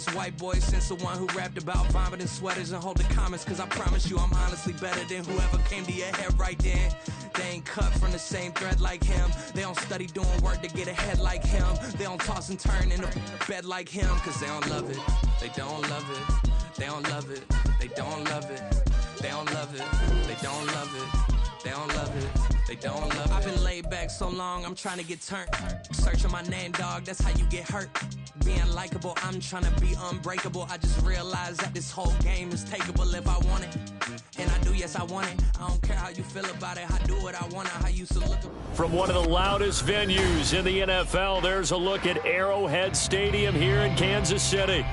this white boy since the one who rapped about vomiting sweaters and holding comments. Cause I promise you I'm honestly better than whoever came to your head right then. They ain't cut from the same thread like him. They don't study doing work to get ahead like him. They don't toss and turn in the bed like him. Cause they don't love it. They don't love it. They don't love it. They don't love it. They don't love it. They don't love it. They don't love it. They don't love it. I've been laid back so long, I'm trying to get turned. Searching my name, dog, that's how you get hurt. Being likable, I'm trying to be unbreakable. I just realized that this whole game is takeable if I want it. And I do, yes, I want it. I don't care how you feel about it. I do what I want. How I used to look. From one of the loudest venues in the NFL, there's a look at Arrowhead Stadium here in Kansas City.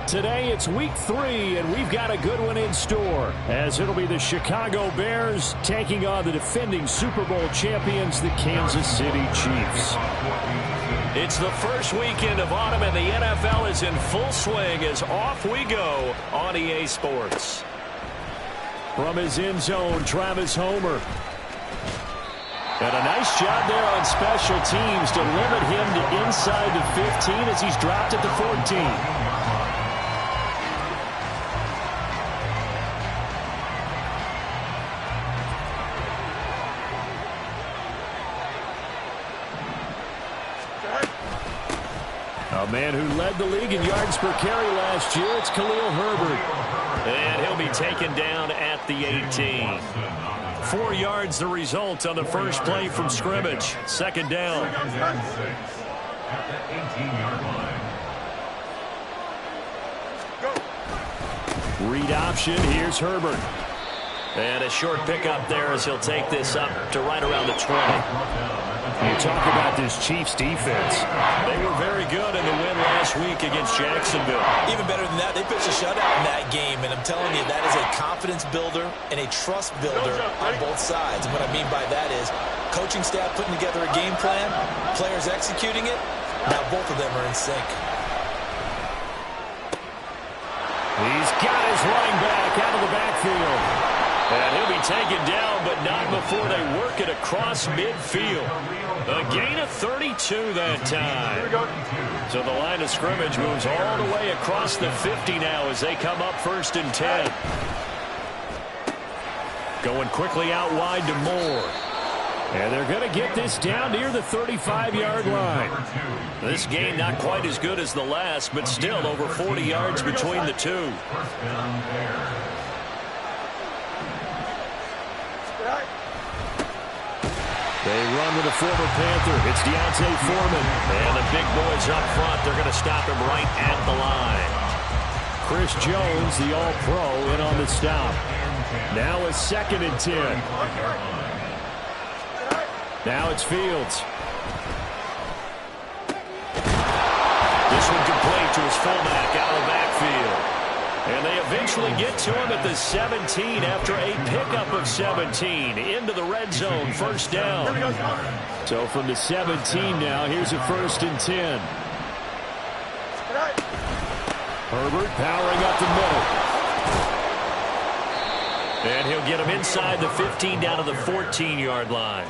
Today it's week 3, and we've got a good one in store, as it'll be the Chicago Bears taking on the defending Super Bowl champions, the Kansas City Chiefs. It's the first weekend of autumn, and the NFL is in full swing as off we go on EA Sports. From his end zone, Travis Homer. And a nice job there on special teams to limit him to inside the 15 as he's dropped at the 14. A man who led the league in yards per carry last year, it's Khalil Herbert. And he'll be taken down at the 18. 4 yards the result on the first play from scrimmage. Second down. Read option, here's Herbert. And a short pickup there as he'll take this up to right around the 20. You talk about this Chiefs defense. They were very good in the win last week against Jacksonville. Even better than that, they pitched a shutout in that game, and I'm telling you, that is a confidence builder and a trust builder on both sides. And what I mean by that is coaching staff putting together a game plan, players executing it. Now both of them are in sync. He's got his running back out of the backfield. And he'll be taken down, but not before they work it across midfield. A gain of 32 that time. So the line of scrimmage moves all the way across the 50 now as they come up 1st and 10. Going quickly out wide to Moore. And they're going to get this down near the 35-yard line. This game not quite as good as the last, but still over 40 yards between the two. They run with a former Panther. It's D'Onta Foreman. And the big boys up front, they're going to stop him right at the line. Chris Jones, the All-Pro, in on the stop. Now it's 2nd and 10. Now it's Fields. This one complete to his fullback out of the backfield. And they eventually get to him at the 17 after a pickup of 17 into the red zone. 1st down. So from the 17 now, here's a 1st and 10. Herbert powering up the middle. And he'll get him inside the 15 down to the 14-yard line.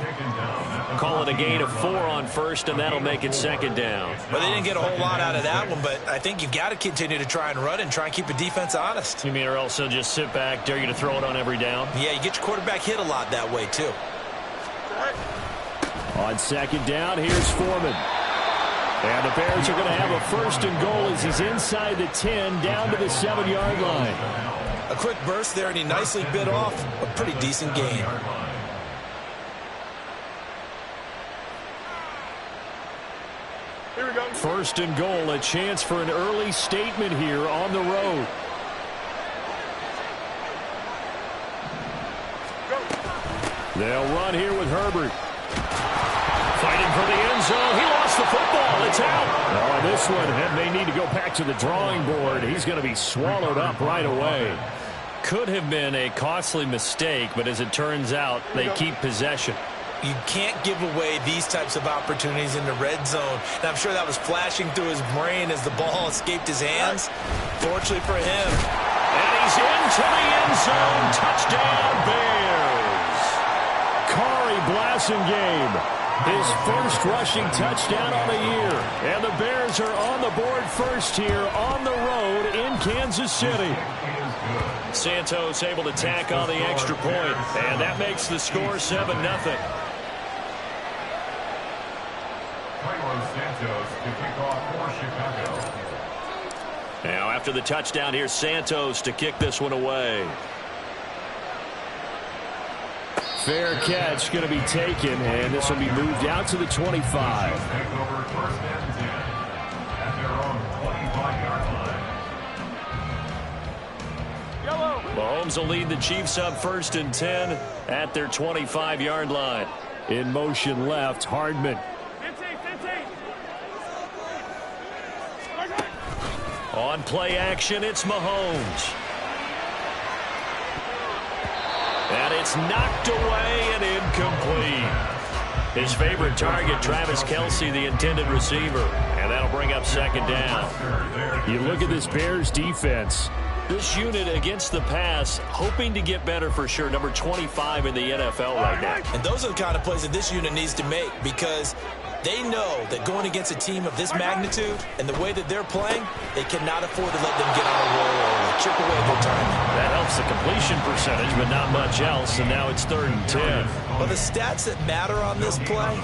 Call it a gain of 4 on 1st, and that'll make it 2nd down. Well, they didn't get a whole lot out of that one, but I think you've got to continue to try and run and try and keep the defense honest. You mean, or else they'll just sit back, dare you to throw it on every down? Yeah, you get your quarterback hit a lot that way, too. On 2nd down, here's Foreman. And the Bears are going to have a 1st and goal as he's inside the 10 down to the 7-yard line. A quick burst there, and he nicely bit off a pretty decent gain. Here we go. 1st and goal, a chance for an early statement here on the road. They'll run here with Herbert. Fighting for the end zone. He lost the football. It's out. Oh, this one may need to go back to the drawing board. He's going to be swallowed up right away. Could have been a costly mistake, but as it turns out, they keep possession. You can't give away these types of opportunities in the red zone. And I'm sure that was flashing through his brain as the ball escaped his hands. Fortunately for him. And he's into the end zone. Touchdown, Bears. Kari Blasingame. His first rushing touchdown on the year. And the Bears are on the board first here on the road Kansas City. Santos able to tack on the extra point, and that makes the score 7-0. Santos to kick off for Chicago. Now after the touchdown, here's Santos to kick this one away. Fair catch going to be taken, and this will be moved out to the 25. Take over first and 10 at their own 25-yard line. Yellow. Mahomes will lead the Chiefs up first and 10 at their 25-yard line. In motion left, Hardman. 15. On play action, it's Mahomes. And it's knocked away and incomplete. His favorite target, Travis Kelce, the intended receiver. And that'll bring up second down. You look at this Bears defense. This unit against the pass, hoping to get better for sure. Number 25 in the NFL right now. And those are the kind of plays that this unit needs to make, because they know that going against a team of this magnitude and the way that they're playing, they cannot afford to let them get on a roll or chip away their time. That helps the completion percentage, but not much else, and now it's 3rd and 10. Well, the stats that matter on this play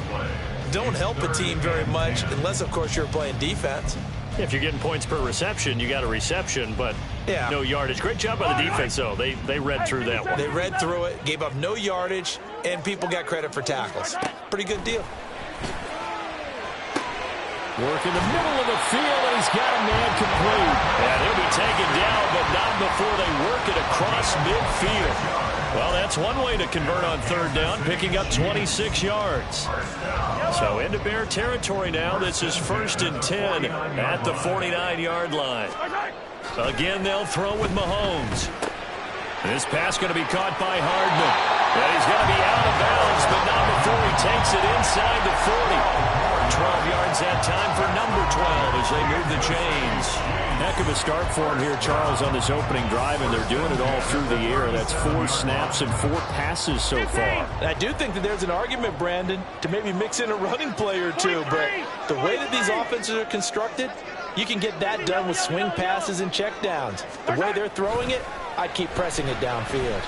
don't help a team very much unless, of course, you're playing defense. If you're getting points per reception, you got a reception, but no yardage. Great job by the defense, though. They read through that one. They read through it, gave up no yardage, and people got credit for tackles. Pretty good deal. Work in the middle of the field, and he's got a man complete. And he'll be taken down, but not before they work it across midfield. Well, that's one way to convert on 3rd down, picking up 26 yards. So into Bear territory now. This is 1st and 10 at the 49-yard line. Again, they'll throw with Mahomes. This pass going to be caught by Hardman. And he's going to be out of bounds, but not before he takes it inside the 40. 12 yards that time for number 12 as they move the chains. Heck of a start for him here, Charles, on this opening drive, and they're doing it all through the air. That's 4 snaps and 4 passes so far. And I do think that there's an argument, Brandon, to maybe mix in a running play or two, but the way that these offenses are constructed, you can get that done with swing passes and checkdowns. The way they're throwing it, I'd keep pressing it downfield.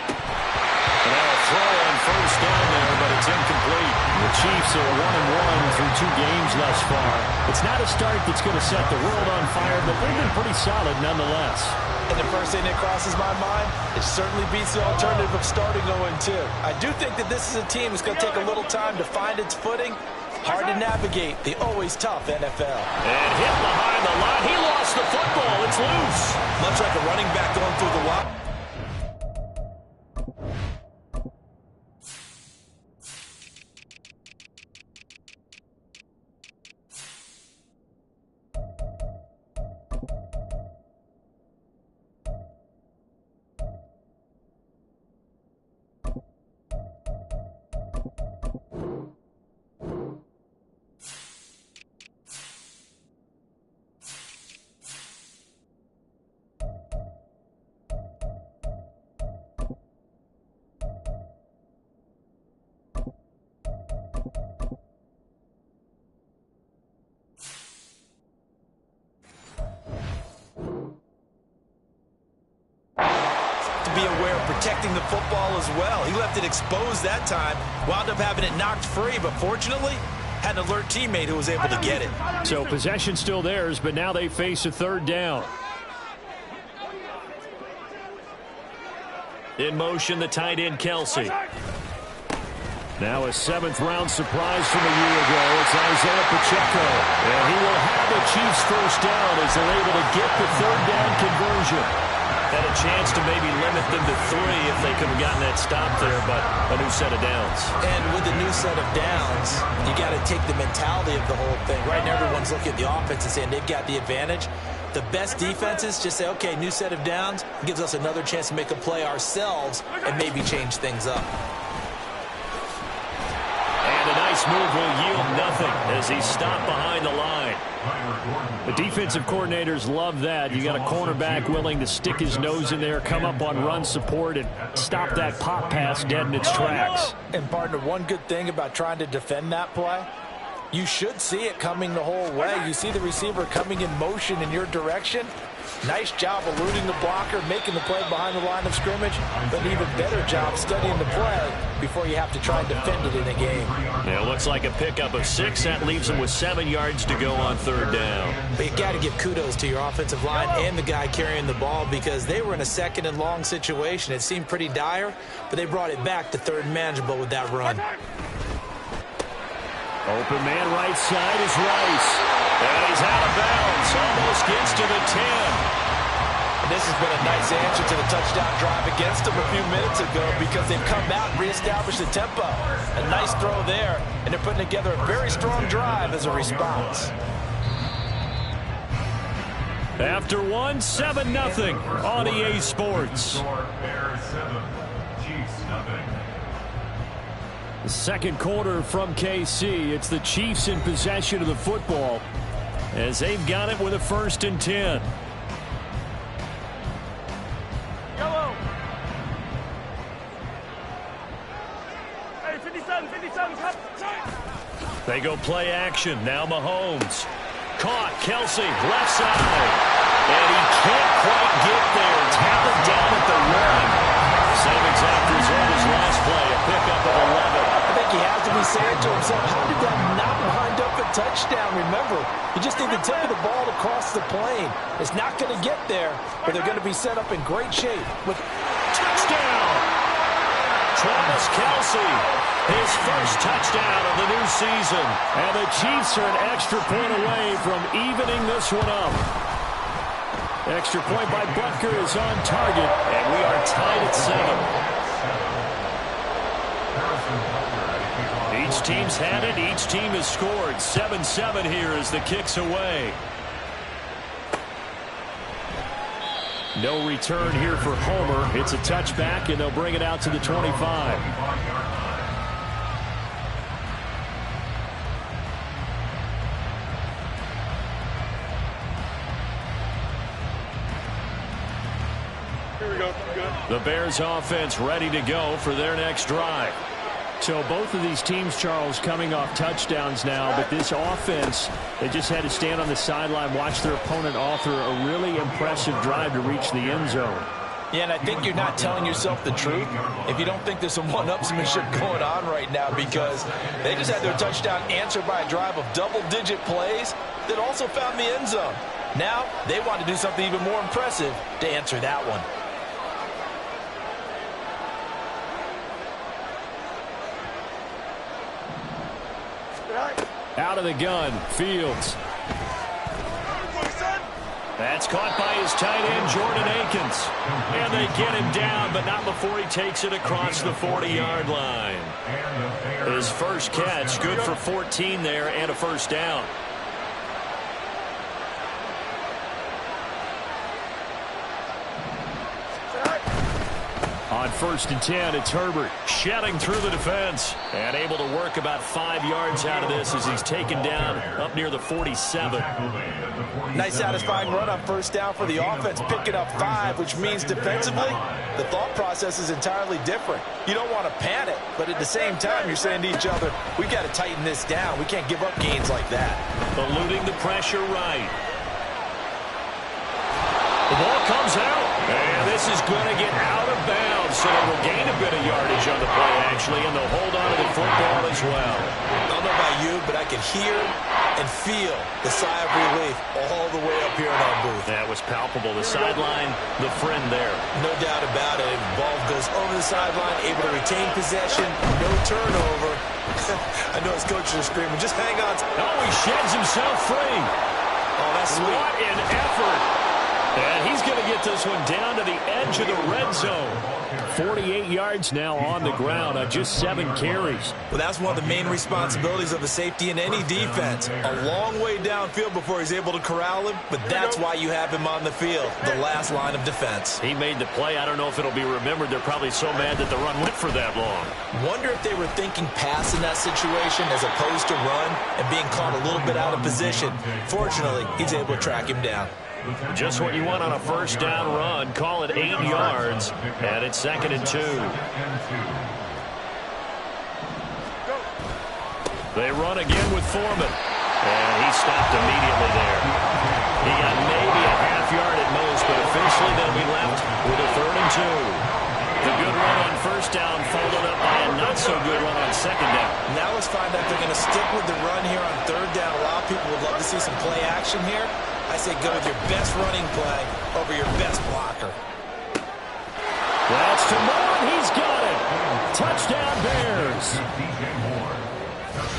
And now a throw on 1st down there, but it's incomplete. The Chiefs are 1-1 through 2 games thus far. It's not a start that's going to set the world on fire, but they've been pretty solid nonetheless. And the first thing that crosses my mind, it certainly beats the alternative of starting 0-2. I do think that this is a team that's going to take a little time to find its footing. Hard to navigate the always tough NFL. And hit behind the line. He lost the football. It's loose. Much like a running back going through the wide. Be aware of protecting the football as well. He left it exposed that time, wound up having it knocked free, but fortunately had an alert teammate who was able to get it. So possession still theirs, but now they face a 3rd down. In motion, the tight end, Kelce. Now a 7th-round surprise from a year ago. It's Isaiah Pacheco. And he will have the Chiefs 1st down as they're able to get the 3rd down conversion. Had a chance to maybe limit them to 3 if they could have gotten that stop there, but a new set of downs. And with the new set of downs, you got to take the mentality of the whole thing. Right now, everyone's looking at the offense and saying they've got the advantage. The best defenses just say, okay, new set of downs gives us another chance to make a play ourselves and maybe change things up. And a nice move will yield nothing as he's stopped behind the line. The defensive coordinators love that. You got a cornerback willing to stick his nose in there, come up on run support, and stop that pop pass dead in its tracks. And, partner, one good thing about trying to defend that play, you should see it coming the whole way. You see the receiver coming in motion in your direction. Nice job eluding the blocker, making the play behind the line of scrimmage, but an even better job studying the play before you have to try and defend it in a game. Yeah, it looks like a pickup of 6. That leaves them with 7 yards to go on third down. But you got to give kudos to your offensive line and the guy carrying the ball because they were in a second and long situation. It seemed pretty dire, but they brought it back to third and manageable with that run. Open man right side is Rice. And he's out of bounds. Almost gets to the 10. And this has been a nice answer to the touchdown drive against them a few minutes ago because they've come out and reestablished the tempo. A nice throw there, and they're putting together a very strong drive as a response. After 1, 7-0 on EA Sports. Bears 7, Chiefs nothing. The second quarter from KC. It's the Chiefs in possession of the football as they've got it with a 1st and 10. Yellow. Hey, 57, cut. They go play action. Now Mahomes. Caught. Kelsey, left side. And he can't quite get there. Tackled down at the 1. Same exact result as last play. A pickup of 11. I think he has to be saying to himself, how did that not wind up a touchdown? Remember, you just need the tip of the ball to cross the plane. It's not going to get there, but they're going to be set up in great shape. With touchdown! Travis Kelsey, his first touchdown of the new season. And the Chiefs are an extra point away from evening this one up. Extra point by Butker is on target, and we are tied at 7. Each team's had it. Each team has scored. 7-7 here as the kick's away. No return here for Homer. It's a touchback, and they'll bring it out to the 25. Here we go. Good. The Bears offense ready to go for their next drive. So both of these teams, Charles, coming off touchdowns now, but this offense, they just had to stand on the sideline, watch their opponent author a really impressive drive to reach the end zone. Yeah, and I think you're not telling yourself the truth if you don't think there's some one-upsmanship going on right now because they just had their touchdown answered by a drive of double-digit plays that also found the end zone. Now, they want to do something even more impressive to answer that one. Out of the gun, Fields. That's caught by his tight end, Jordan Akins. And they get him down, but not before he takes it across the 40-yard line. His first catch, good for 14 there and a first down. On 1st and 10, it's Herbert. Shedding through the defense and able to work about 5 yards out of this as he's taken down up near the 47. Nice satisfying run on first down for the offense, picking up 5, which means defensively, the thought process is entirely different. You don't want to panic, but at the same time, you're saying to each other, we got to tighten this down. We can't give up gains like that. Eluding the pressure right. The ball comes out, and this is going to get out of bounds, so they will gain a bit of yardage on the play, actually, and they'll hold on to the football as well. I don't know about you, but I can hear and feel the sigh of relief all the way up here in our booth. That was palpable. The sideline, the friend there. No doubt about it. The ball goes over the sideline, able to retain possession, no turnover. I know his coaches are screaming, just hang on. Oh, he sheds himself free. Oh, that's sweet. What an effort. And he's going to get this one down to the edge of the red zone. 48 yards now on the ground on just 7 carries. Well, that's one of the main responsibilities of a safety in any defense. A long way downfield before he's able to corral him, but that's why you have him on the field, the last line of defense. He made the play. I don't know if it'll be remembered. They're probably so mad that the run went for that long. Wonder if they were thinking pass in that situation as opposed to run and being caught a little bit out of position. Fortunately, he's able to track him down. Just what you want on a first down run. Call it 8 yards, and it's 2nd and 2. They run again with Foreman, and he stopped immediately there. He got maybe a half yard at most. stick with the run here on third down. A lot of people would love to see some play action here. I say go with your best running play over your best blocker. That's to Moore, and he's got it. Touchdown, Bears.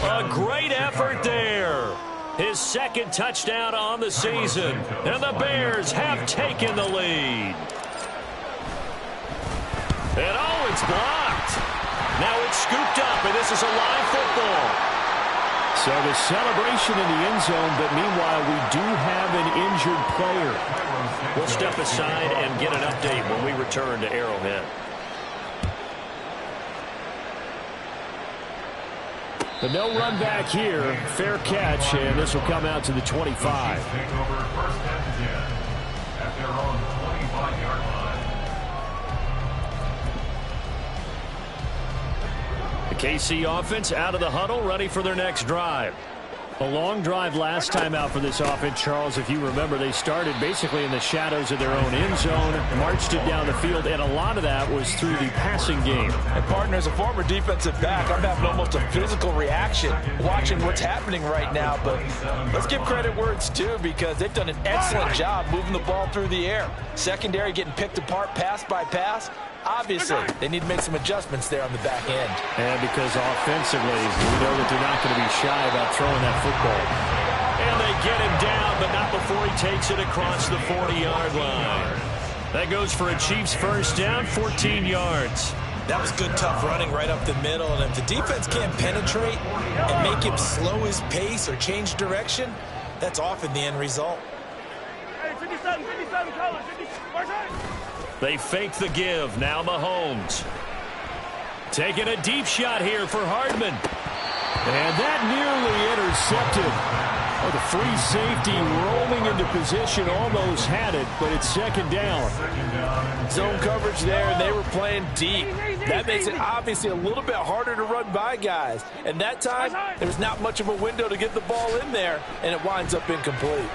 A great effort there. His second touchdown on the season. And the Bears have taken the lead. And oh, it's blocked. Now it's scooped up, and this is a live football. So the celebration in the end zone, but meanwhile we do have an injured player. We'll step aside and get an update when we return to Arrowhead. The no run back here, fair catch, and this will come out to the 25. Take over first and 10 at their own 25-yard line. The KC offense out of the huddle, ready for their next drive. A long drive last time out for this offense, Charles. If you remember, they started basically in the shadows of their own end zone, marched it down the field, and a lot of that was through the passing game. And partner, as a former defensive back, I'm having almost a physical reaction watching what's happening right now. But let's give credit where it's due, because they've done an excellent job moving the ball through the air. Secondary getting picked apart pass by pass. Obviously, they need to make some adjustments there on the back end. And because offensively, we know that they're not going to be shy about throwing that football. And they get him down, but not before he takes it across the 40-yard line. That goes for a Chiefs first down, 14 yards. That was good, tough running right up the middle. And if the defense can't penetrate and make him slow his pace or change direction, that's often the end result. Hey, 57, colors, 50, They fake the give. Now Mahomes. Taking a deep shot here for Hardman. And that nearly intercepted. Oh, the free safety rolling into position, almost had it, but it's second down. Zone coverage there, and they were playing deep. That makes it obviously a little bit harder to run by guys. And that time, there's not much of a window to get the ball in there, and it winds up incomplete.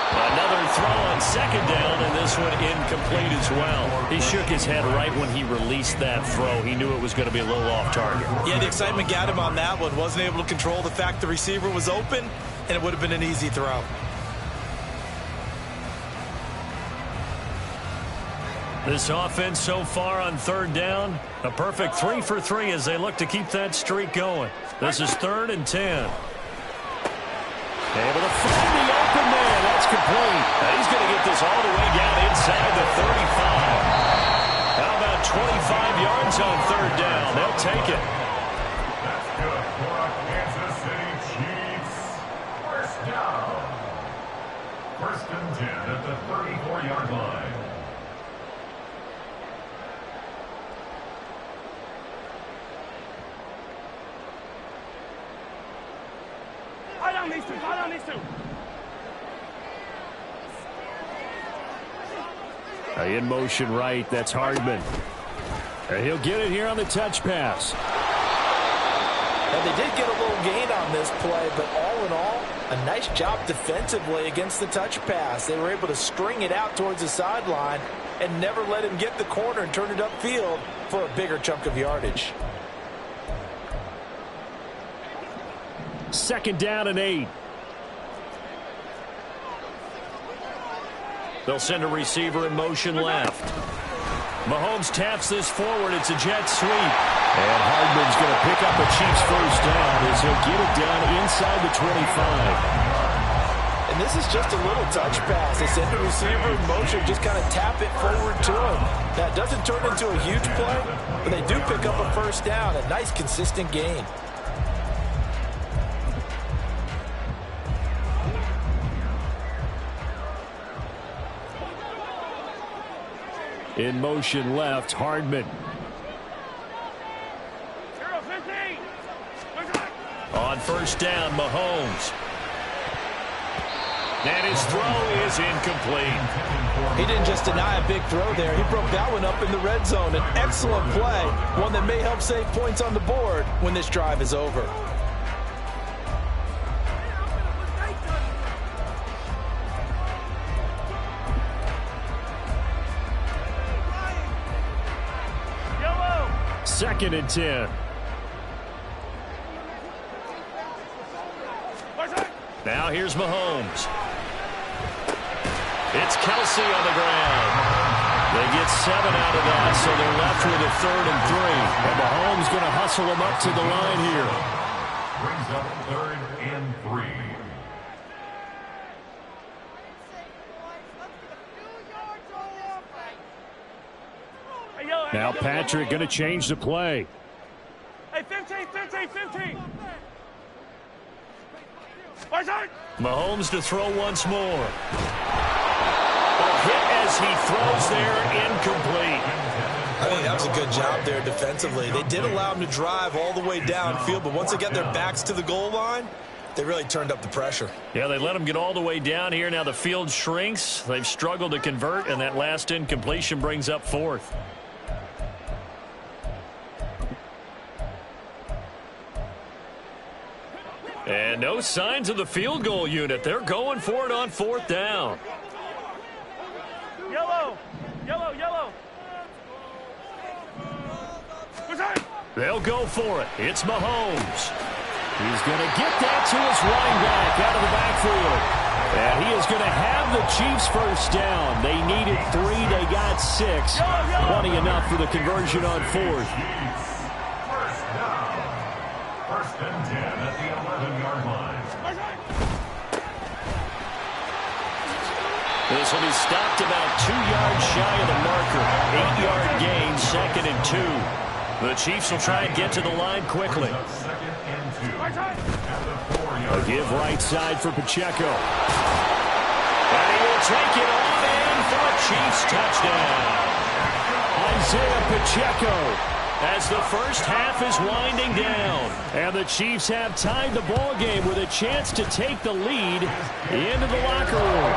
Another throw on second down, and this one incomplete as well. He shook his head right when he released that throw. He knew it was going to be a little off target. Yeah, the excitement got him on that one. Wasn't able to control the fact the receiver was open, and it would have been an easy throw. This offense so far on third down, a perfect 3 for 3 as they look to keep that streak going. This is 3rd and 10. Able to find the open man. That's complete. Now he's going to get this all the way down inside the 35. How about 25 yards on third down? They'll take it. That's good for a Kansas City Chiefs. First down. First and 10 at the 34-yard line. Hold on these two. In motion right, that's Hardman. And he'll get it here on the touch pass. Now, they did get a little gain on this play, but all in all, a nice job defensively against the touch pass. They were able to string it out towards the sideline and never let him get the corner and turn it upfield for a bigger chunk of yardage. Second down and 8. They'll send a receiver in motion left. Mahomes taps this forward. It's a jet sweep. And Hardman's going to pick up a Chiefs first down as he'll get it down inside the 25. And this is just a little touch pass. They send the receiver in motion, just kind of tap it forward to him. That doesn't turn into a huge play, but they do pick up a first down. A nice, consistent gain. In motion left, Hardman. 0-15. On first down, Mahomes. And his throw is incomplete. He didn't just deny a big throw there. He broke that one up in the red zone. An excellent play, one that may help save points on the board when this drive is over. Second and 10. Now here's Mahomes. It's Kelsey on the ground. They get 7 out of that, so they're left with a 3rd and 3. And Mahomes going to hustle them up to the line here. Brings up 3rd and 3. Now Patrick going to change the play. Hey, 15. Mahomes to throw once more. A hit as he throws there, incomplete. I think that was a good job there defensively. They did allow him to drive all the way downfield, but once they got their backs to the goal line, they really turned up the pressure. Yeah, they let him get all the way down here. Now the field shrinks. They've struggled to convert, and that last incompletion brings up 4th. And no signs of the field goal unit. They're going for it on 4th down. Yellow. They'll go for it. It's Mahomes. He's going to get that to his running back out of the backfield. And he is going to have the Chiefs first down. They needed 3. They got 6. Plenty enough for the conversion on 4th. First down. 1st and 10 at the 11-yard line. This will be stopped about 2 yards shy of the marker. 8-yard gain, 2nd and 2. The Chiefs will try and get to the line quickly. 2nd and 2 at the 4-yard A give right side for Pacheco. And he will take it on in for a Chiefs touchdown. Isaiah Pacheco. As the first half is winding down. And the Chiefs have tied the ball game with a chance to take the lead into the locker room.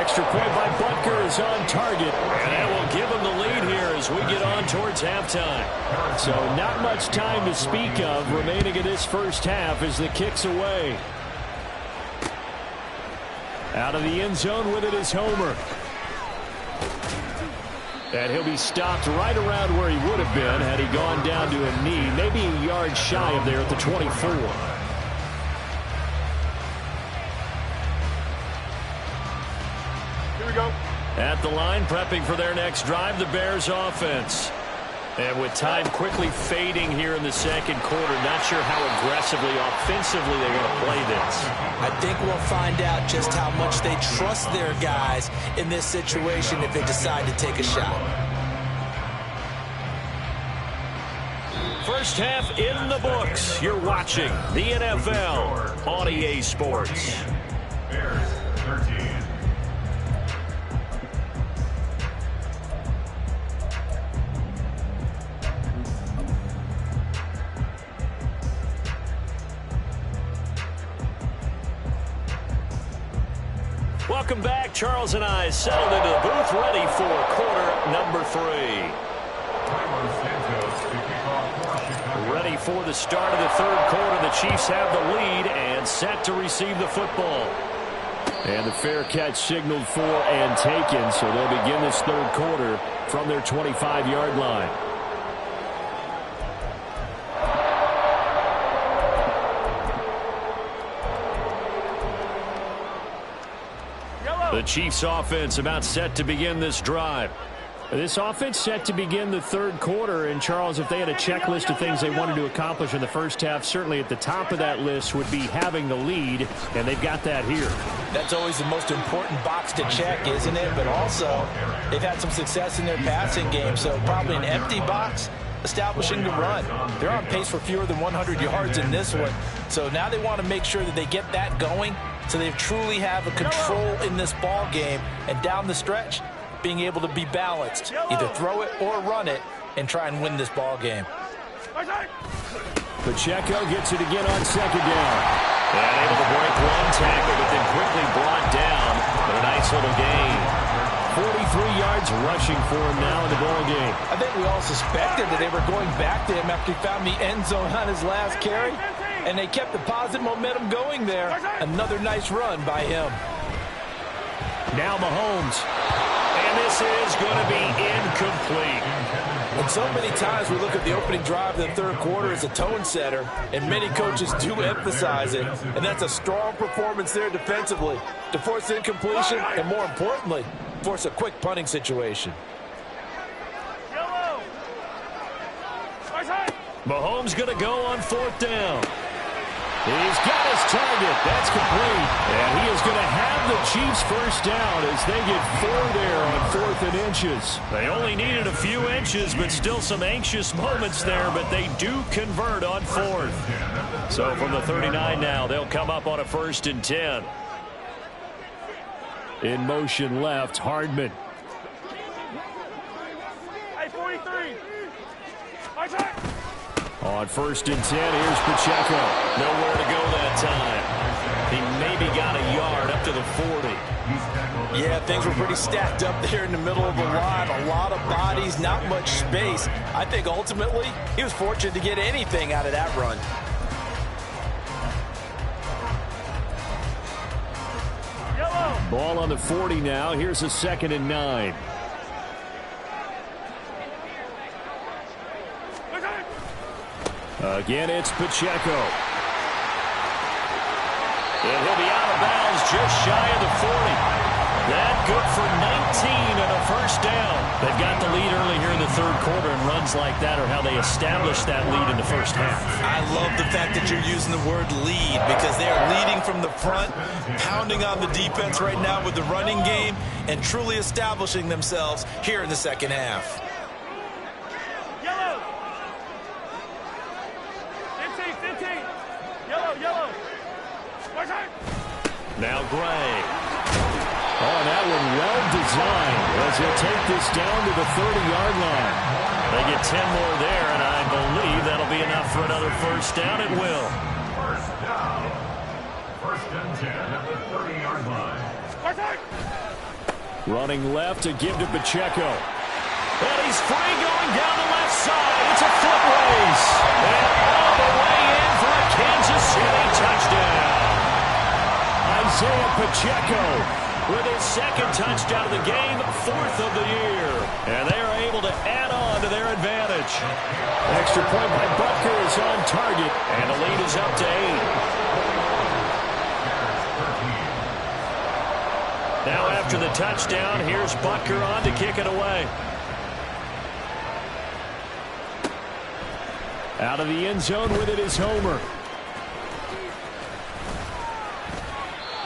Extra point by Butker is on target. And that will give them the lead here as we get on towards halftime. So not much time to speak of remaining in this first half as the kick's away. Out of the end zone with it is Homer. And he'll be stopped right around where he would have been had he gone down to a knee, maybe a yard shy of there at the 24. Here we go. At the line, prepping for their next drive, the Bears offense. And with time quickly fading here in the second quarter, not sure how aggressively, offensively they want to play this. I think we'll find out just how much they trust their guys in this situation if they decide to take a shot. First half in the books. You're watching the NFL on EA Sports. Bears 13. Welcome back. Charles and I settled into the booth, ready for quarter number 3. Ready for the start of the third quarter. The Chiefs have the lead and set to receive the football. And the fair catch signaled for and taken, so they'll begin this third quarter from their 25-yard line. The Chiefs offense about set to begin this drive. This offense set to begin the third quarter, and Charles, if they had a checklist of things they wanted to accomplish in the first half, certainly at the top of that list would be having the lead, and they've got that here. That's always the most important box to check, isn't it? But also, they've had some success in their passing game, so probably an empty box establishing the run. They're on pace for fewer than 100 yards in this one, so now they want to make sure that they get that going so they truly have a control in this ball game, and down the stretch, being able to be balanced, either throw it or run it, and try and win this ball game. Pacheco gets it again on second down. And able to break one tackle, but then quickly brought down with a nice little gain. 43 yards rushing for him now in the ball game. I think we all suspected that they were going back to him after he found the end zone on his last carry, and they kept the positive momentum going there. Another nice run by him. Now Mahomes. And And this is going to be incomplete. And so many times we look at the opening drive of the third quarter as a tone setter, and many coaches do emphasize it. And that's a strong performance there defensively to force incompletion and, more importantly, force a quick punting situation. Mahomes going to go on fourth down. He's got his target. That's complete. And he is going to have the Chiefs first down as they get 4 there on 4th and inches. They only needed a few inches, but still some anxious moments there, but they do convert on 4th. So from the 39 now, they'll come up on a 1st and 10. In motion left, Hardman. Hey, 43. On 1st and 10, here's Pacheco. Nowhere to go that time. He maybe got a yard up to the 40. Yeah, things were pretty stacked up there in the middle of the line. A lot of bodies, not much space. I think ultimately he was fortunate to get anything out of that run. Ball on the 40 now. Here's a 2nd and 9. Again, it's Pacheco. And he'll be out of bounds just shy of the 40. That good for 19 and a first down. They've got the lead early here in the third quarter, and runs like that are how they establish that lead in the first half. I love the fact that you're using the word lead, because they are leading from the front, pounding on the defense right now with the running game, and truly establishing themselves here in the second half. Now Gray. Oh, that one well designed as he'll take this down to the 30-yard line. They get 10 more there, and I believe that'll be enough for another first down. It will. First down. 1st and 10 at the 30-yard line. Running left to give to Pacheco. And he's free going down the left side. It's a foot race. And all the way in for a Kansas City touchdown. Isaiah Pacheco with his 2nd touchdown of the game, 4th of the year. And they are able to add on to their advantage. Extra point by Butker is on target, and the lead is up to 8. Now after the touchdown, here's Butker on to kick it away. Out of the end zone with it is Homer.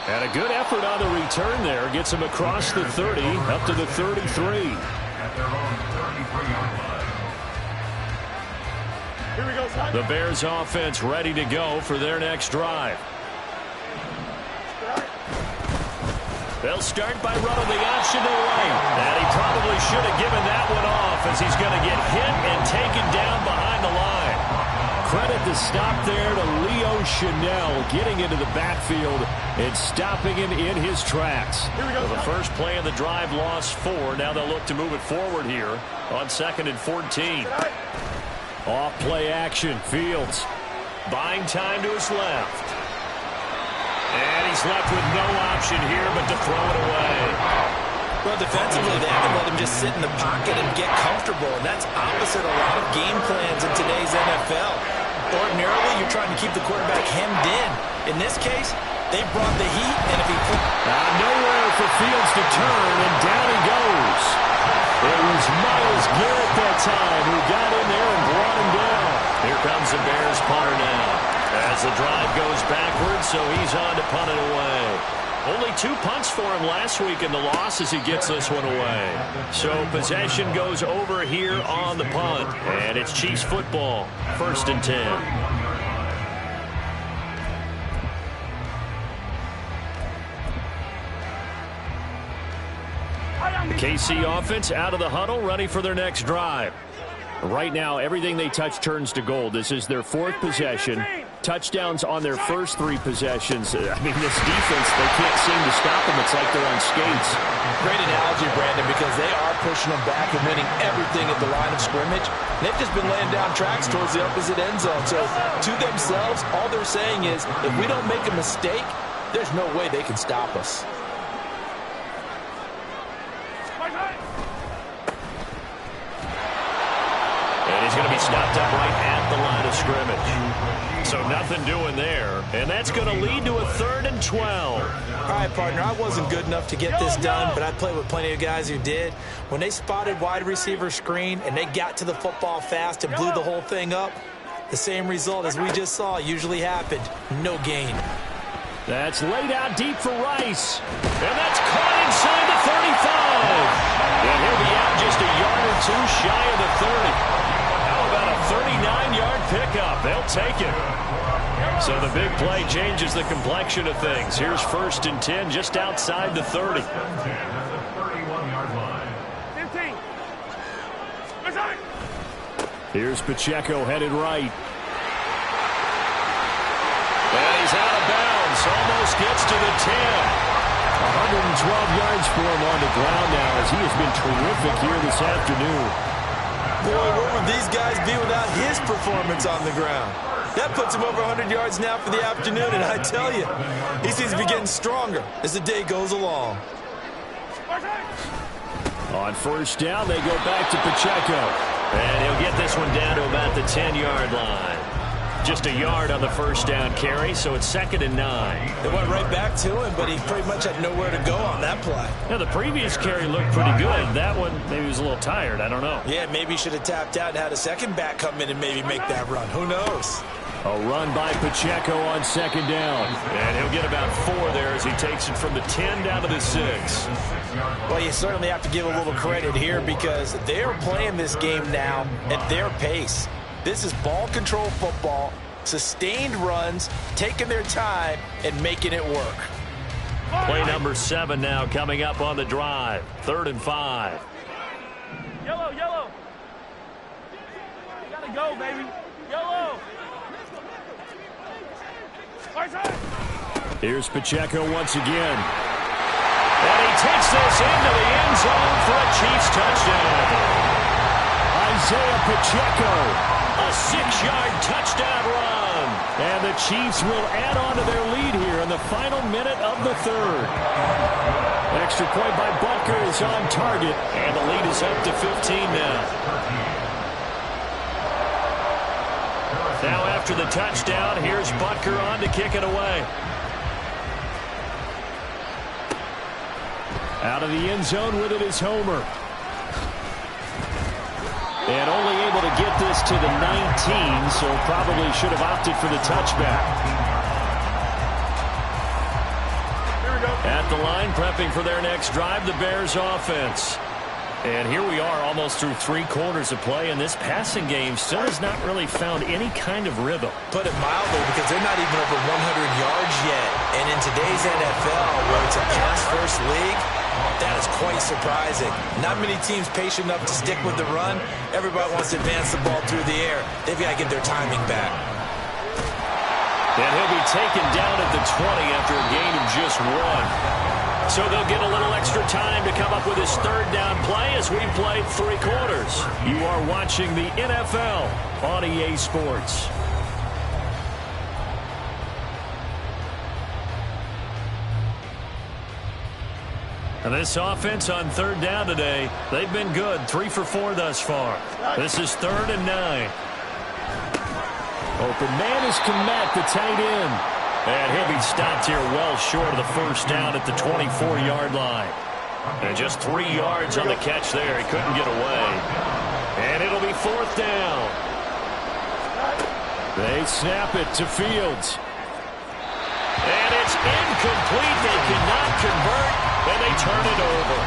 And a good effort on the return there. Gets him across the 30, up to the 33. At their own 33-yard line. Here we go, son. The Bears offense ready to go for their next drive. They'll start by running the option to the right. And he probably should have given that one off, as he's going to get hit and taken down behind the line. Credit the stop there to Leo Chanel, getting into the backfield and stopping him in his tracks. Well, the first play of the drive lost 4. Now they'll look to move it forward here on 2nd and 14. Off play action. Fields buying time to his left. And he's left with no option here but to throw it away. Well, defensively, they haven't let him just sit in the pocket and get comfortable, and that's opposite a lot of game plans in today's NFL. Ordinarily, you're trying to keep the quarterback hemmed in. In this case, they brought the heat, and if he... nowhere for Fields to turn, and down he goes. It was Myles Garrett that time who got in there and brought him down. Here comes the Bears punter now, as the drive goes backwards, so he's on to punt it away. Only 2 punts for him last week in the loss as he gets this one away. So possession goes over here on the punt. And it's Chiefs football. 1st and 10. KC offense out of the huddle, ready for their next drive. Right now, everything they touch turns to gold. This is their 4th possession. Touchdowns on their first 3 possessions. I mean, this defense, they can't seem to stop them. It's like they're on skates. Great analogy, Brandon, because they are pushing them back and winning everything at the line of scrimmage. They've just been laying down tracks towards the opposite end zone. So to themselves, all they're saying is, if we don't make a mistake, there's no way they can stop us. And he's going to be stopped up right at the line of scrimmage. So nothing doing there. And that's going to lead to a 3rd and 12. All right, partner, I wasn't good enough to get this done, but I played with plenty of guys who did. When they spotted wide receiver screen and they got to the football fast and blew the whole thing up, the same result as we just saw usually happened. No gain. That's laid out deep for Rice. And that's caught inside the 35. And he'll be out just a yard or two shy of the 30. How about a 39-yard pickup? They'll take it. So the big play changes the complexion of things. Here's 1st and 10 just outside the 30. 15. Here's Pacheco headed right. And he's out of bounds. Almost gets to the 10. 112 yards for him on the ground now as he has been terrific here this afternoon. Boy, where would these guys be without his performance on the ground? That puts him over 100 yards now for the afternoon, and I tell you, he seems to be getting stronger as the day goes along. On 1st down, they go back to Pacheco. And he'll get this one down to about the 10-yard line. Just a yard on the 1st down carry, so it's 2nd and 9. They went right back to him, but he pretty much had nowhere to go on that play. Now, the previous carry looked pretty good. That one, maybe he was a little tired. I don't know. Yeah, maybe he should have tapped out and had a second back come in and maybe make that run. Who knows? A run by Pacheco on 2nd down. And he'll get about 4 there as he takes it from the 10 down to the 6. Well, you certainly have to give a little credit here because they're playing this game now at their pace. This is ball control football, sustained runs, taking their time, and making it work. Play number 7 now coming up on the drive. 3rd and 5. Yellow, yellow. You gotta go, baby. Yellow. Here's Pacheco once again. And he takes this into the end zone for a Chiefs touchdown. Isaiah Pacheco, a 6-yard touchdown run. And the Chiefs will add on to their lead here in the final minute of the 3rd. Extra point by Butker is on target. And the lead is up to 15 now. Now after the touchdown, here's Butker on to kick it away. Out of the end zone with it is Homer. And only able to get this to the 19, so probably should have opted for the touchback. At the line, prepping for their next drive, the Bears offense. And here we are almost through 3 quarters of play, and this passing game still has not really found any kind of rhythm. Put it mildly, because they're not even over 100 yards yet. And in today's NFL, where it's a pass-first league, that is quite surprising. Not many teams patient enough to stick with the run. Everybody wants to advance the ball through the air. They've got to get their timing back. And he'll be taken down at the 20 after a gain of just 1. So they'll get a little extra time to come up with his 3rd down play as we played 3 quarters. You are watching the NFL on EA Sports. And this offense on 3rd down today, they've been good. 3 for 4 thus far. This is 3rd and 9. Open man is Kmet, the tight end. And he'll be stopped here well short of the 1st down at the 24-yard line. And just 3 yards on the catch there. He couldn't get away. And it'll be 4th down. They snap it to Fields. And it's incomplete. They cannot convert, and they turn it over.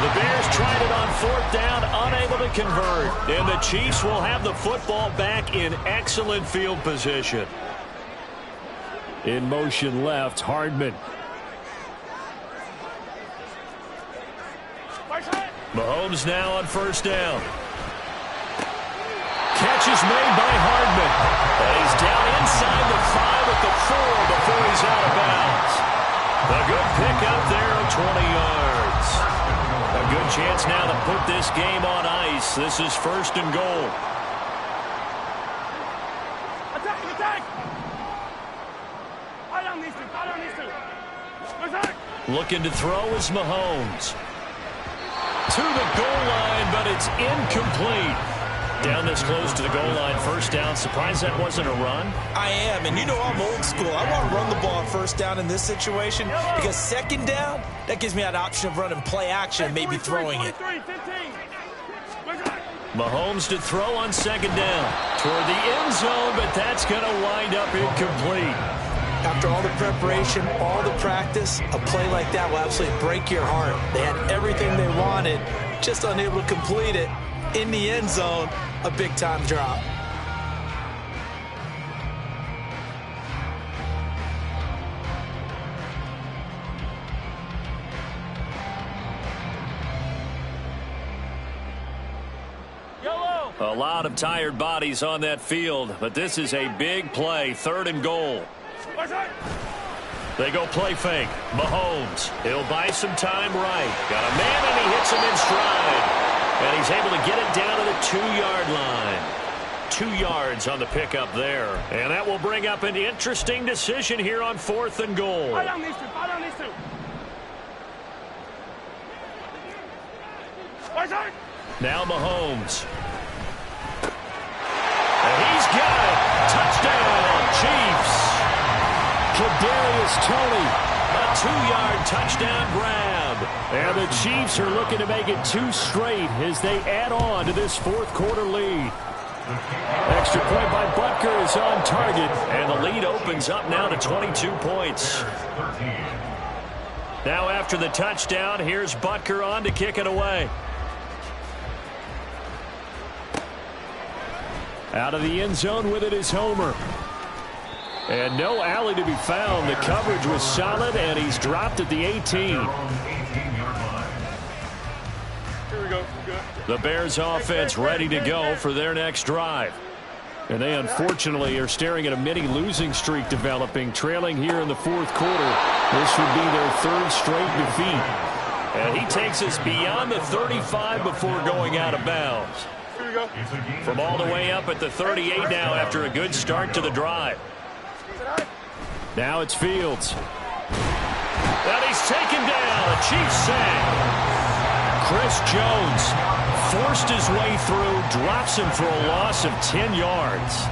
The Bears tried it on 4th down, unable to convert. And the Chiefs will have the football back in excellent field position. In motion left, Hardman. Mahomes now on 1st down. Catch is made by Hardman. And he's down inside the 5 at the 4 before he's out of bounds. A good pickup there of 20 yards. A good chance now to put this game on ice. This is 1st and goal. Attack, attack! Hold on these two, hold on these two. Attack! Looking to throw is Mahomes. to the goal line, but it's incomplete. Down this close to the goal line, first down. Surprised that wasn't a run? I am, and you know I'm old school. I want to run the ball on first down in this situation because second down, that gives me that option of running play action, maybe throwing it. Mahomes to throw on second down toward the end zone, but that's going to wind up incomplete. After all the preparation, all the practice, a play like that will absolutely break your heart. They had everything they wanted, just unable to complete it. In the end zone, a big-time drop. Yellow. A lot of tired bodies on that field, but this is a big play, 3rd and goal. They go play fake. Mahomes, he'll buy some time right. Got a man, and he hits him in stride. And he's able to get it down to the 2-yard line. 2 yards on the pickup there. And that will bring up an interesting decision here on 4th and goal. Fall down these two. Fall down these two. Now Mahomes. And he's got it. Touchdown, Chiefs. Kadarius Toney. A 2-yard touchdown grab. And the Chiefs are looking to make it 2 straight as they add on to this 4th quarter lead. Extra point by Butker is on target. And the lead opens up now to 22 points. Now after the touchdown, here's Butker on to kick it away. Out of the end zone with it is Homer. And no alley to be found. The coverage was solid, and he's dropped at the 18. Here we go. Good. The Bears offense ready to go for their next drive. And they unfortunately are staring at a mini losing streak developing, trailing here in the 4th quarter. This would be their 3rd straight defeat. And he takes us beyond the 35 before going out of bounds. Here we go. From all the way up at the 38 now after a good start to the drive. Now it's Fields. And he's taken down. A Chiefs sack. Chris Jones forced his way through, drops him for a loss of 10 yards.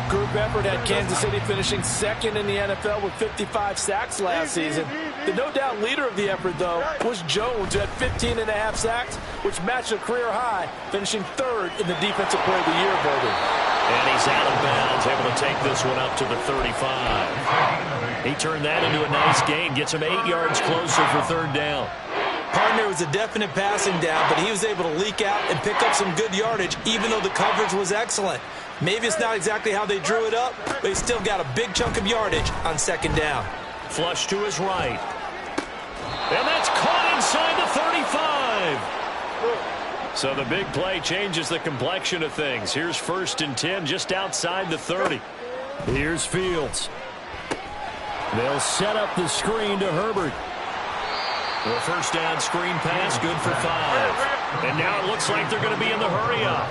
Group effort had Kansas City finishing 2nd in the NFL with 55 sacks last season. The no doubt leader of the effort, though, was Jones, who had 15.5 sacks, which matched a career high, finishing 3rd in the Defensive Player of the Year voting. And he's out of bounds, able to take this one up to the 35. He turned that into a nice gain, gets him 8 yards closer for 3rd down. Partner was a definite passing down, but he was able to leak out and pick up some good yardage, even though the coverage was excellent. Maybe it's not exactly how they drew it up, but he still got a big chunk of yardage on 2nd down. Flush to his right. And that's caught inside the 35. So the big play changes the complexion of things. Here's 1st and 10 just outside the 30. Here's Fields. They'll set up the screen to Herbert. The first down screen pass, good for 5. And now it looks like they're going to be in the hurry-up.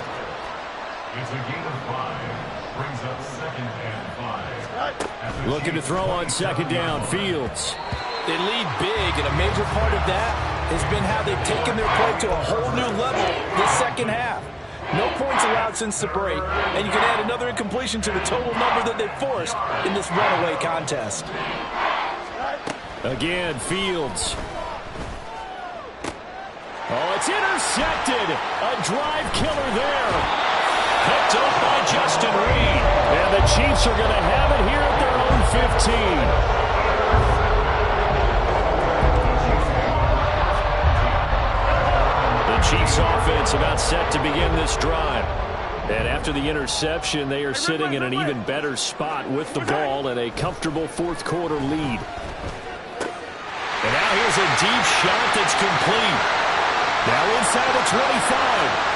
It's a gain of 5. Brings up 2nd and 5. Looking to throw on 2nd down, Fields. They lead big, and a major part of that has been how they've taken their play to a whole new level this 2nd half. No points allowed since the break, and you can add another incompletion to the total number that they've forced in this runaway contest. Again, Fields. Oh, it's intercepted. A drive killer there. Picked up by Justin Reed. And the Chiefs are going to have it here at their own 15. Chiefs offense about set to begin this drive. And after the interception, they are sitting in an even better spot with the ball and a comfortable 4th quarter lead. And now here's a deep shot that's complete. Now inside the 25,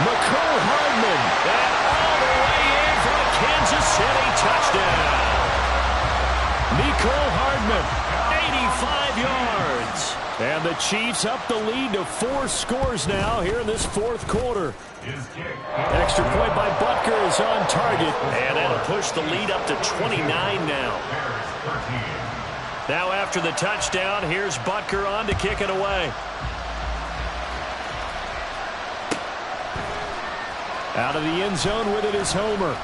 Mecole Hardman. And all the way in for a Kansas City touchdown. Mecole Hardman, 85 yards. And the Chiefs up the lead to 4 scores now here in this 4th quarter. Extra point by Butker is on target. And that'll push the lead up to 29 now. Now after the touchdown, here's Butker on to kick it away. Out of the end zone with it is Homer.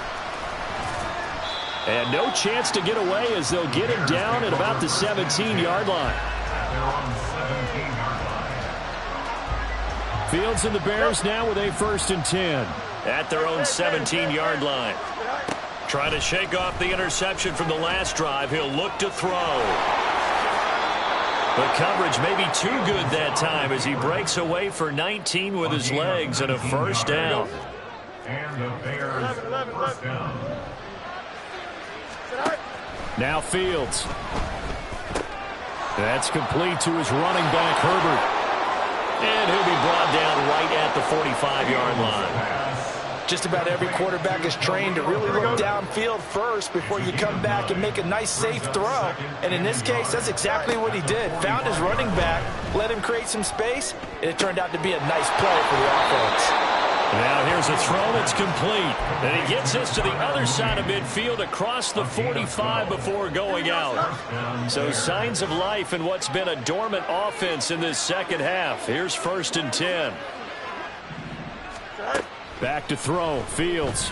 And no chance to get away as they'll get him down at about the 17-yard line. Fields and the Bears now with a 1st and 10. At their own 17-yard line. Trying to shake off the interception from the last drive. He'll look to throw. The coverage may be too good that time as he breaks away for 19 with his legs and a 1st down. And the Bears first down. Now Fields. That's complete to his running back, Herbert. And he'll be brought down right at the 45-yard line. Just about every quarterback is trained to really look downfield first before you come back and make a nice, safe throw. And in this case, that's exactly what he did. Found his running back, let him create some space, and it turned out to be a nice play for the offense. Now here's a throw that's complete. And he gets this to the other side of midfield across the 45 before going out. So signs of life in what's been a dormant offense in this second half. Here's 1st and 10. Back to throw. Fields.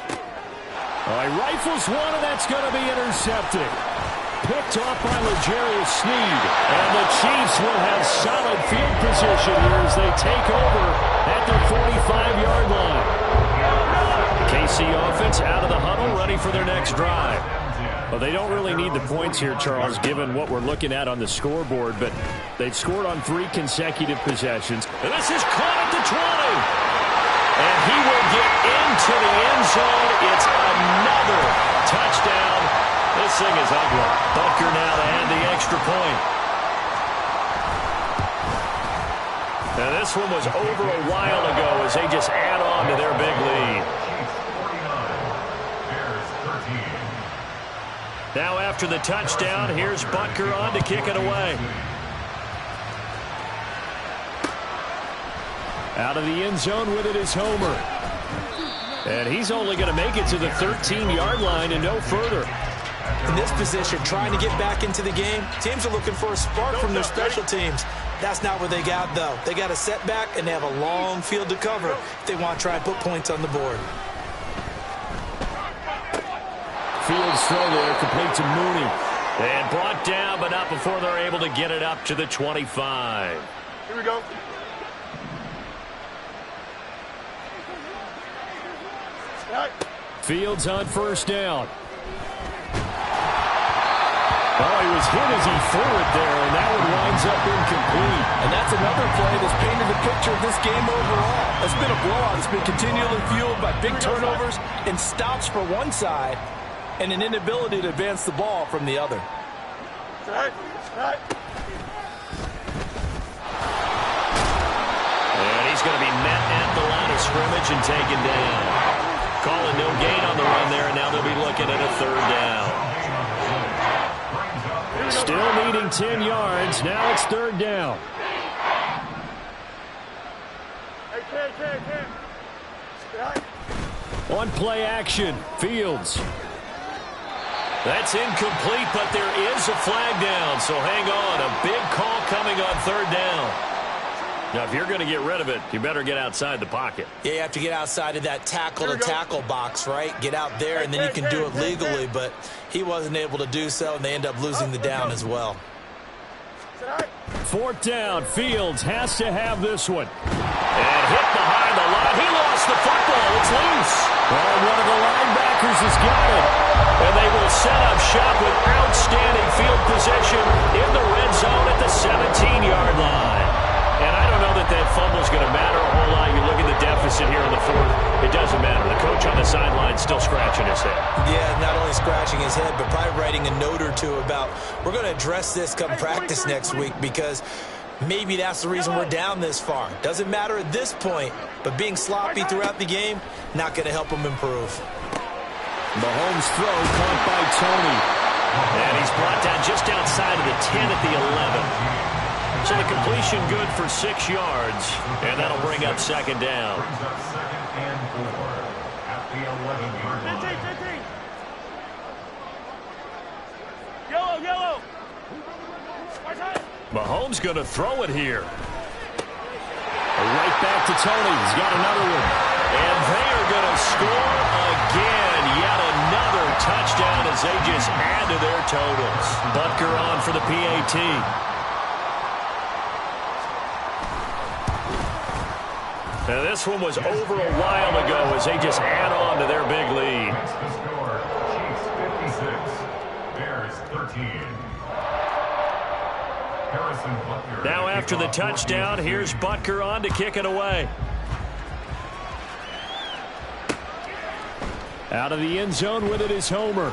He rifles one, and that's going to be intercepted. Picked off by L'Jarius Sneed. And the Chiefs will have solid field position here as they take over at the 45-yard line. KC offense out of the huddle, ready for their next drive. Well, they don't really need the points here, Charles, given what we're looking at on the scoreboard, but they've scored on 3 consecutive possessions. And this is caught at the 20. And he will get into the end zone. It's another touchdown. This thing is ugly. Butker now to add the extra point. Now this one was over a while ago as they just add on to their big lead. Now after the touchdown, here's Butker on to kick it away. Out of the end zone with it is Homer. And he's only going to make it to the 13-yard line and no further. In this position, trying to get back into the game, teams are looking for a spark from their special teams. That's not what they got, though. They got a setback, and they have a long field to cover if they want to try and put points on the board. Fields throw there, complete to Mooney. And brought down, but not before they're able to get it up to the 25. Here we go. Fields on 1st down. Oh, he was hit as he threw it there, and that one winds up incomplete. And that's another play that's painted the picture of this game overall. It's been a blowout. It's been continually fueled by big turnovers and stops for one side and an inability to advance the ball from the other. And he's going to be met at the line of scrimmage and taken down. Calling no gain on the run there, and now they'll be looking at a 3rd down. Still needing 10 yards. Now it's 3rd down. On play action, Fields. That's incomplete, but there is a flag down, so hang on. A big call coming on 3rd down. Now, if you're going to get rid of it, you better get outside the pocket. Yeah, you have to get outside of that tackle-to-tackle box, right? Get out there, and then you can do it legally, but he wasn't able to do so, and they end up losing the down as well. 4th down, Fields has to have this one. And hit behind the line. He lost the football. It's loose. Well, one of the linebackers has got it. And they will set up shop with outstanding field position in the red zone at the 17-yard line. And I don't know that that fumble is going to matter a whole lot. You look at the deficit here in the 4th. It doesn't matter. The coach on the sideline still scratching his head. Yeah, not only scratching his head, but probably writing a note or two about we're going to address this come practice next week because maybe that's the reason we're down this far. Doesn't matter at this point, but being sloppy throughout the game, not going to help him improve. Mahomes throw caught by Tony. And he's brought down just outside of the 10 at the 11. So the completion good for 6 yards, and that'll bring up 2nd down. Yellow. Mahomes going to throw it here. Right back to Tony. He's got another one. And they are going to score again. Yet another touchdown as they just add to their totals. Butker on for the PAT. And this one was over a while ago as they just add on to their big lead. That's the score. Chiefs 56, Bears 13. Harrison Butker. Now after the touchdown, here's Butker on to kick it away. Out of the end zone with it is Homer.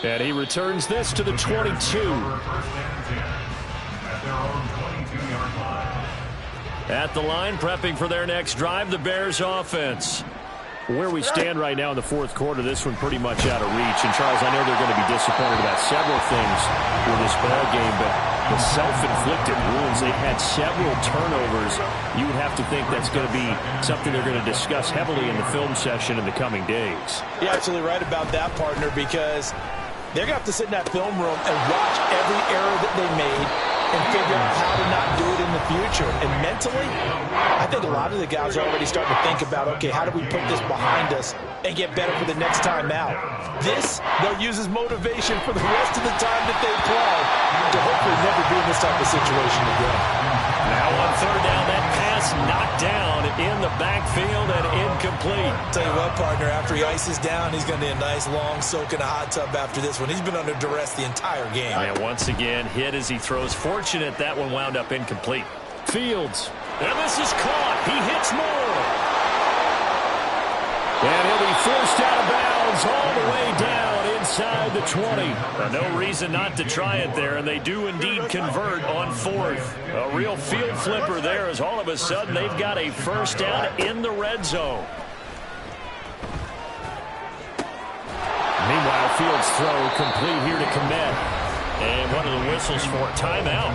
And he returns this to the 22. First and 10 at their own 22-yard line. At the line, prepping for their next drive, the Bears offense. Where we stand right now in the fourth quarter, this one pretty much out of reach. And, Charles, I know they're going to be disappointed about several things with this ball game, but the self-inflicted wounds, they've had several turnovers. You would have to think that's going to be something they're going to discuss heavily in the film session in the coming days. You're absolutely right about that, partner, because they're going to have to sit in that film room and watch every error that they made and figure out how to not do it in the future. And mentally, I think a lot of the guys are already starting to think about, okay, how do we put this behind us and get better for the next time out? This, they'll use as motivation for the rest of the time that they play to hopefully never be in this type of situation again. Now on third down, that pass knocked down in the backfield and incomplete. Tell you what, partner, after he ices down, he's going to need a nice long soak in a hot tub after this one. He's been under duress the entire game. And once again, hit as he throws. Fortunate that one wound up incomplete. Fields. And this is caught. He hits more. And he'll be forced out of bounds all the way down inside the 20. No reason not to try it there, and they do indeed convert on fourth. A real field flipper there as all of a sudden they've got a first down in the red zone. Meanwhile, Fields' throw complete here to Kmet. And one of the whistles for timeout.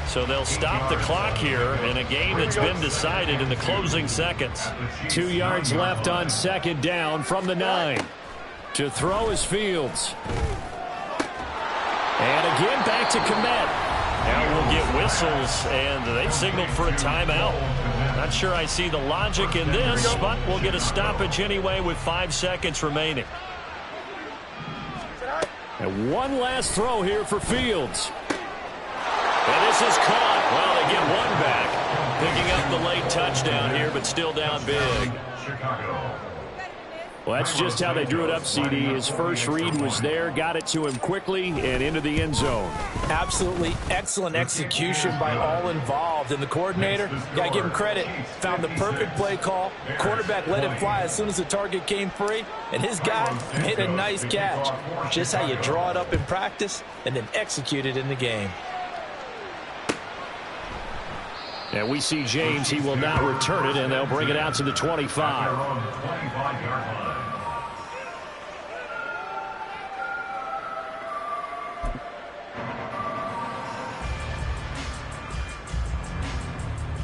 So they'll stop the clock here in a game that's been decided in the closing seconds. 2 yards left on second down from the 9. To throw is Fields. And again back to Kmet. Now we'll get whistles, and they've signaled for a timeout. Not sure I see the logic in this, but we'll get a stoppage anyway with 5 seconds remaining. And one last throw here for Fields. And this is caught. Well, they get one back. Picking up the late touchdown here, but still down big. Well, that's just how they drew it up, CD. His first read was there, got it to him quickly, and into the end zone. Absolutely excellent execution by all involved. And the coordinator, got to give him credit, found the perfect play call. Quarterback let it fly as soon as the target came free, and his guy made a nice catch. Just how you draw it up in practice and then execute it in the game. And we see James. He will not return it, and they'll bring it out to the 25.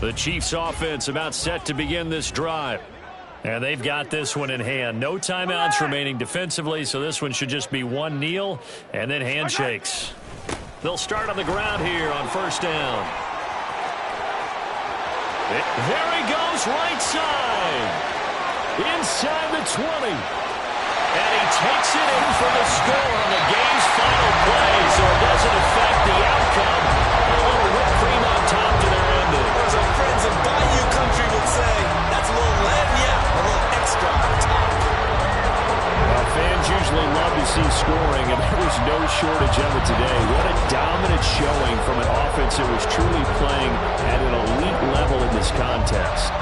The Chiefs offense about set to begin this drive. And they've got this one in hand. No timeouts remaining defensively, so this one should just be one kneel and then handshakes. They'll start on the ground here on first down. There he goes, right side. Inside the 20. And he takes it in for the score on the game's final play, so it doesn't affect the outcome. A little whipped cream on top to their ending. As our friends in Bayou Country would say, that's a little lagniappe, a little extra on top. Well, fans usually love to see scoring, and there was no shortage of it today. What a dominant showing from an offense that was truly playing at an elite level in this contest.